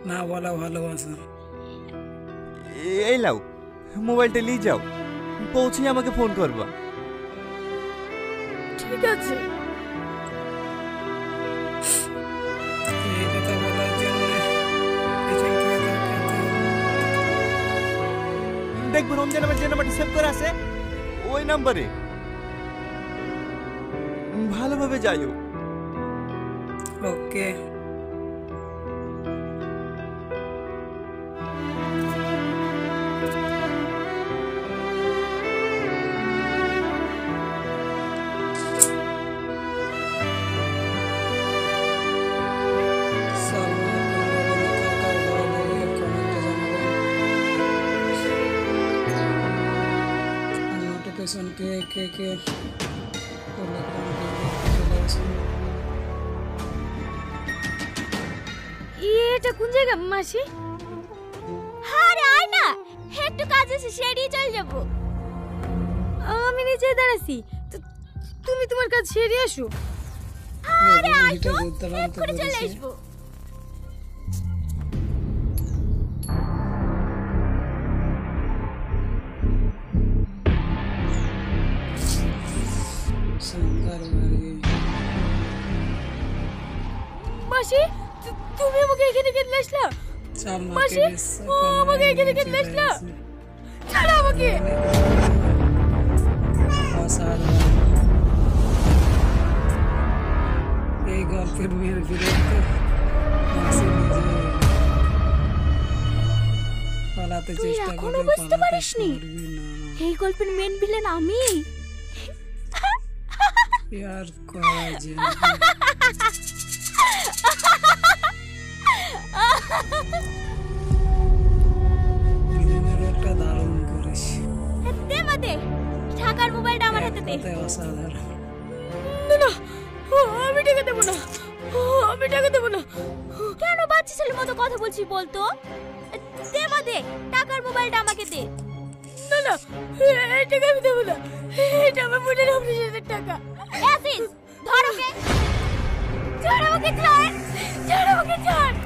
না বলা ভালোবাসা। এই লাও মোবাইলটা নিয়ে যাও, পৌঁছে আমাকে ফোন করবা। ঠিক আছে। এই কথা বলার জন্য পেছন থেকে তাকাতে দেখবো রমজান আমার যে নাম্বারটা সেভ করে আছে ওই নাম্বারে ভালোভাবে যাইও। ওকে। কে কে কে এটা কোন জায়গা মাসি? আরে আয় না, একটু কাজ আছে সেরেই চলে যাব। আমি নিচে দাঁড়াছি, তুমি তোমার কাজ সেরে আসো। আরে আয় তো, এক্ষুনি চলে আসবো। মাসি তুমি আমাকে এখানে কেন আসলা? মাসি আমাকে এখানে কেন আসলা? ছাড়ো আমাকে। এই গল্পের মেয়ের বিরুদ্ধে মাসি নিজে পালাতে চেষ্টা করে, বুঝতে পারিসনি এই গল্পের মেন ভিলেন আমি। यार कहा जाए রোলটা দারুণ করিস। দে মাদে ঢাকার মোবাইলটা আমার হাতে দে। অসাধারণ। না না আমি টাকা দেব না, আমি টাকা দেব না। কেন বাচ্চা ছেলের মতো কথা বলছিস বলতো? দে মাদে টাকার মোবাইলটা আমাকে দে। না না এই টাকা আমি দেব না, এটা আমার বোনের অপারেশনের টাকা। ধর ওকে, ছাড় আমাকে, ছাড়, ছাড় আমাকে, ছাড়।